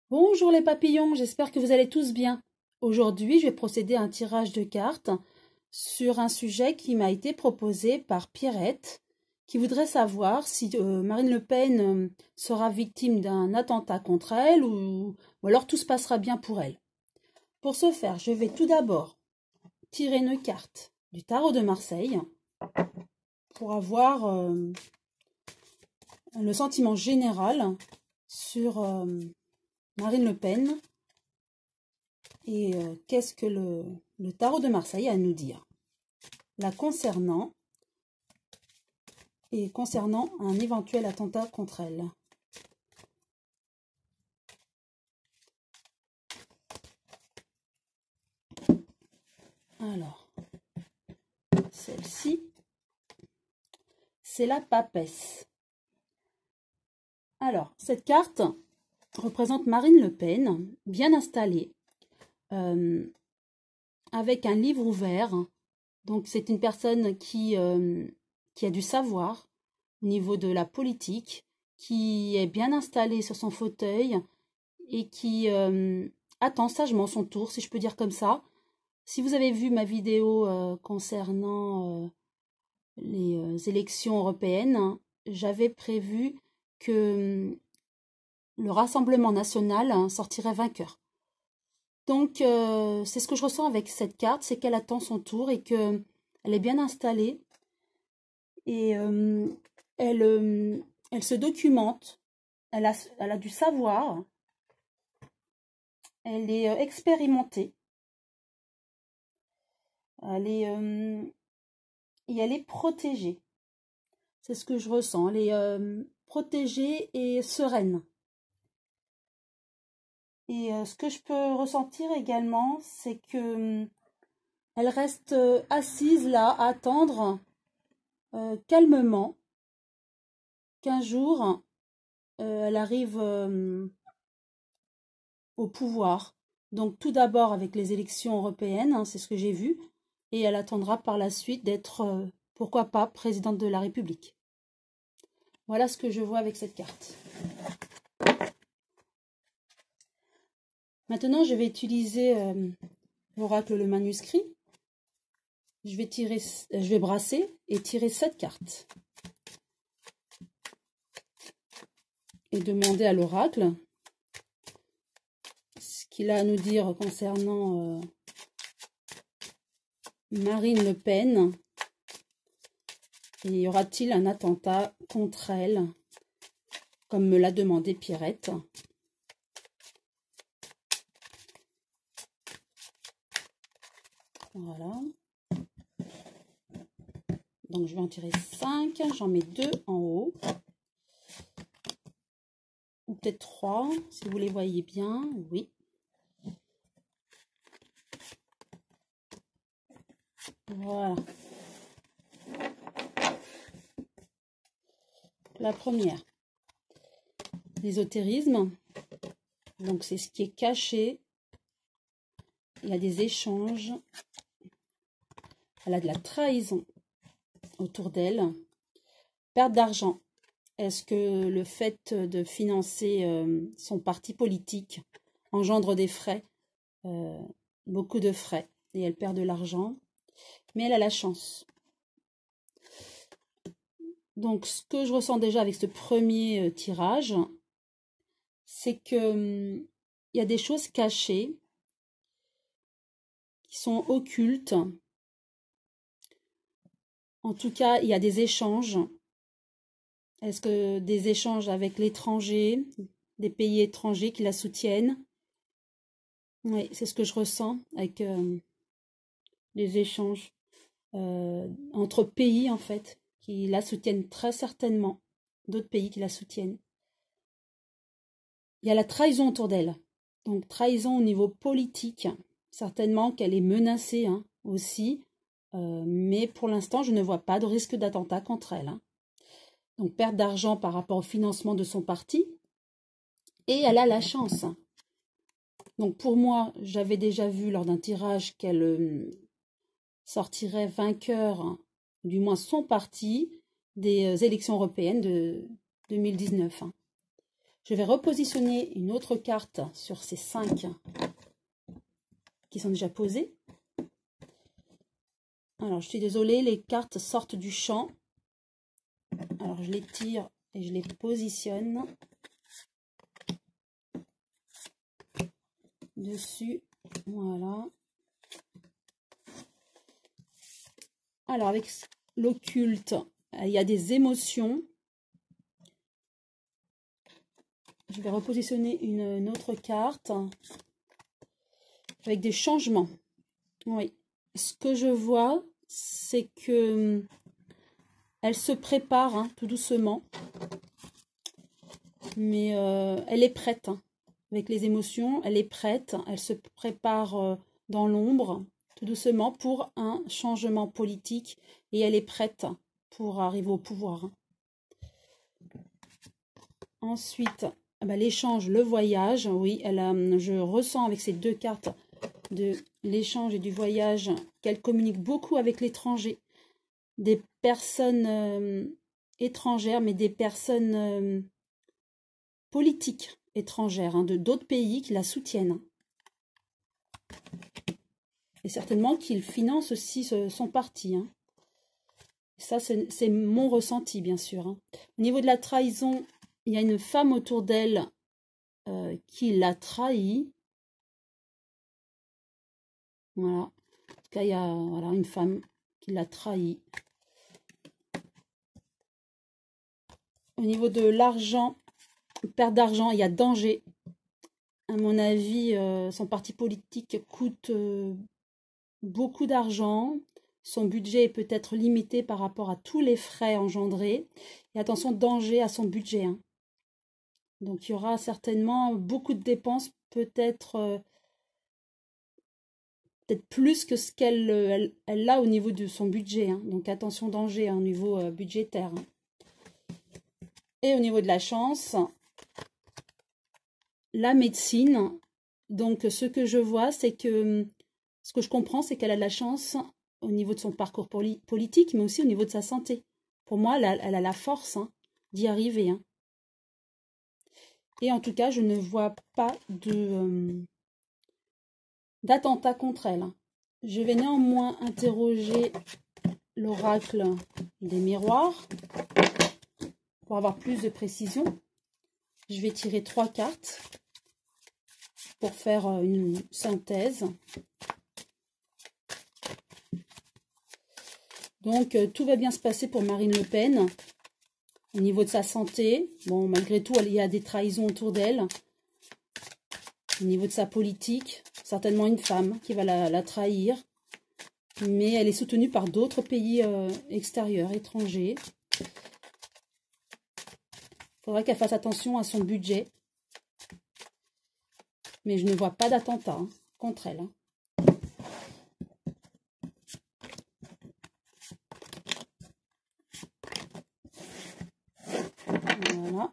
Bonjour les papillons, j'espère que vous allez tous bien. Aujourd'hui, je vais procéder à un tirage de cartes sur un sujet qui m'a été proposé par Pierrette, qui voudrait savoir si Marine Le Pen sera victime d'un attentat contre elle ou alors tout se passera bien pour elle. Pour ce faire, je vais tout d'abord tirer une carte du tarot de Marseille pour avoir le sentiment général sur Marine Le Pen. Et qu'est-ce que le tarot de Marseille a à nous dire la concernant et concernant un éventuel attentat contre elle? Alors, celle-ci, c'est la papesse. Alors, cette carte représente Marine Le Pen, bien installée, avec un livre ouvert. Donc, c'est une personne qui a du savoir au niveau de la politique, qui est bien installée sur son fauteuil et qui attend sagement son tour, si je peux dire comme ça. Si vous avez vu ma vidéo concernant les élections européennes, hein, j'avais prévu que le Rassemblement national sortirait vainqueur. Donc, c'est ce que je ressens avec cette carte, c'est qu'elle attend son tour et qu'elle est bien installée. Et elle se documente, elle a du savoir, elle est expérimentée, elle est, et elle est protégée. C'est ce que je ressens, elle est protégée et sereine. Et ce que je peux ressentir également, c'est que elle reste assise là à attendre calmement qu'un jour elle arrive au pouvoir. Donc tout d'abord avec les élections européennes, hein, c'est ce que j'ai vu, et elle attendra par la suite d'être, pourquoi pas, présidente de la République. Voilà ce que je vois avec cette carte. Maintenant, je vais utiliser l'oracle le manuscrit. Je vais brasser et tirer 7 cartes. Et demander à l'oracle ce qu'il a à nous dire concernant Marine Le Pen. Et y aura-t-il un attentat contre elle, comme me l'a demandé Pierrette? Voilà. Donc je vais en tirer 5, j'en mets 2 en haut. Ou peut-être 3, si vous les voyez bien, oui. Voilà. La première, l'ésotérisme. Donc c'est ce qui est caché. Il y a des échanges. Elle a de la trahison autour d'elle. Perte d'argent. Est-ce que le fait de financer son parti politique engendre des frais, beaucoup de frais, et elle perd de l'argent, mais elle a la chance. Donc ce que je ressens déjà avec ce premier tirage, c'est que il y a des choses cachées qui sont occultes. En tout cas, il y a des échanges. Est-ce que des échanges avec l'étranger, des pays étrangers qui la soutiennent? Oui, c'est ce que je ressens avec les échanges entre pays, en fait, qui la soutiennent très certainement. D'autres pays qui la soutiennent. Il y a la trahison autour d'elle. Donc, trahison au niveau politique. Certainement qu'elle est menacée hein, aussi. Mais pour l'instant, je ne vois pas de risque d'attentat contre elle. Hein. Donc, perte d'argent par rapport au financement de son parti. Et elle a la chance. Donc, pour moi, j'avais déjà vu lors d'un tirage qu'elle sortirait vainqueur, hein, du moins son parti, des élections européennes de 2019. Hein. Je vais repositionner une autre carte sur ces 5 qui sont déjà posées. Alors, je suis désolée, les cartes sortent du champ. Alors, je les tire et je les positionne dessus. Voilà. Alors, avec l'occulte, il y a des émotions. Je vais repositionner une autre carte avec des changements. Oui. Ce que je vois, c'est que elle se prépare hein, tout doucement. Mais elle est prête. Hein. Avec les émotions, elle est prête. Elle se prépare dans l'ombre, tout doucement, pour un changement politique. Et elle est prête pour arriver au pouvoir. Hein. Ensuite, l'échange, le voyage. Oui, je ressens avec ces 2 cartes de l'échange et du voyage qu'elle communique beaucoup avec l'étranger. Des personnes étrangères, mais des personnes politiques étrangères, hein, de d'autres pays qui la soutiennent. Et certainement qu'ils financent aussi son parti. Hein. Ça, c'est mon ressenti, bien sûr. Hein. Au niveau de la trahison, il y a une femme autour d'elle qui l'a trahi. Voilà. En tout cas, il y a voilà, une femme qui l'a trahi. Au niveau de l'argent, perte d'argent, il y a danger. À mon avis, son parti politique coûte beaucoup d'argent. Son budget est peut-être limité par rapport à tous les frais engendrés. Et attention, danger à son budget. Hein. Donc, il y aura certainement beaucoup de dépenses, peut-être plus que ce qu'elle a au niveau de son budget. Hein. Donc, attention, danger hein, au niveau budgétaire. Hein. Et au niveau de la chance, la médecine. Donc, ce que je vois, c'est que, ce que je comprends, c'est qu'elle a de la chance au niveau de son parcours politique, mais aussi au niveau de sa santé. Pour moi, elle a la force hein, d'y arriver. Hein. Et en tout cas, je ne vois pas d'attentat contre elle. Hein. Je vais néanmoins interroger l'oracle des miroirs pour avoir plus de précision. Je vais tirer 3 cartes pour faire une synthèse. Donc, tout va bien se passer pour Marine Le Pen. Au niveau de sa santé, bon, malgré tout, il y a des trahisons autour d'elle. Au niveau de sa politique, certainement une femme qui va la trahir. Mais elle est soutenue par d'autres pays extérieurs, étrangers. Il faudra qu'elle fasse attention à son budget. Mais je ne vois pas d'attentat hein, contre elle. Hein. Voilà.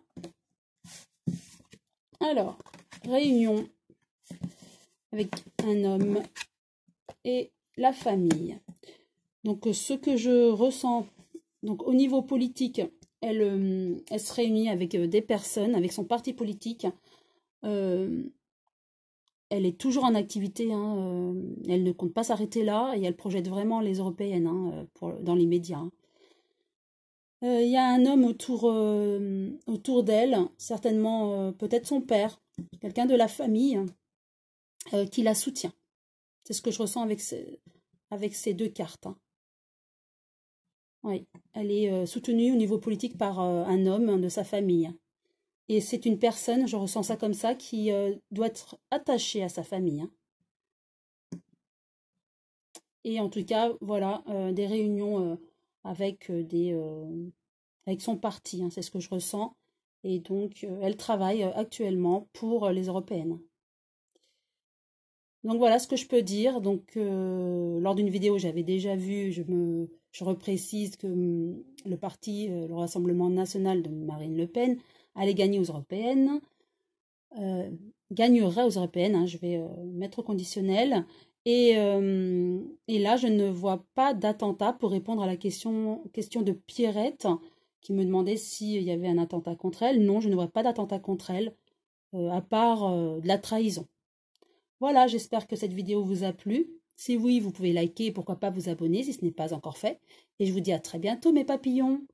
Alors, réunion avec un homme et la famille. Donc, ce que je ressens, donc au niveau politique, elle se réunit avec des personnes, avec son parti politique. Elle est toujours en activité, hein, elle ne compte pas s'arrêter là et elle projette vraiment les européennes hein, dans les médias. Hein. Il y a un homme autour d'elle, certainement peut-être son père, quelqu'un de la famille qui la soutient. C'est ce que je ressens avec ces 2 cartes. Hein. Oui, elle est soutenue au niveau politique par un homme de sa famille. Et c'est une personne, je ressens ça comme ça, qui doit être attachée à sa famille. Hein. Et en tout cas, voilà, des réunions avec son parti, hein, c'est ce que je ressens. Et donc, elle travaille actuellement pour les européennes. Donc voilà ce que je peux dire. Donc, lors d'une vidéo, j'avais déjà vu, je reprécise que le parti, le Rassemblement national de Marine Le Pen, allait gagner aux européennes, gagnerait aux européennes, hein, je vais mettre au conditionnel. Et là, je ne vois pas d'attentat pour répondre à la question de Pierrette, qui me demandait s'il y avait un attentat contre elle. Non, je ne vois pas d'attentat contre elle, à part de la trahison. Voilà, j'espère que cette vidéo vous a plu. Si oui, vous pouvez liker et pourquoi pas vous abonner si ce n'est pas encore fait. Et je vous dis à très bientôt mes papillons.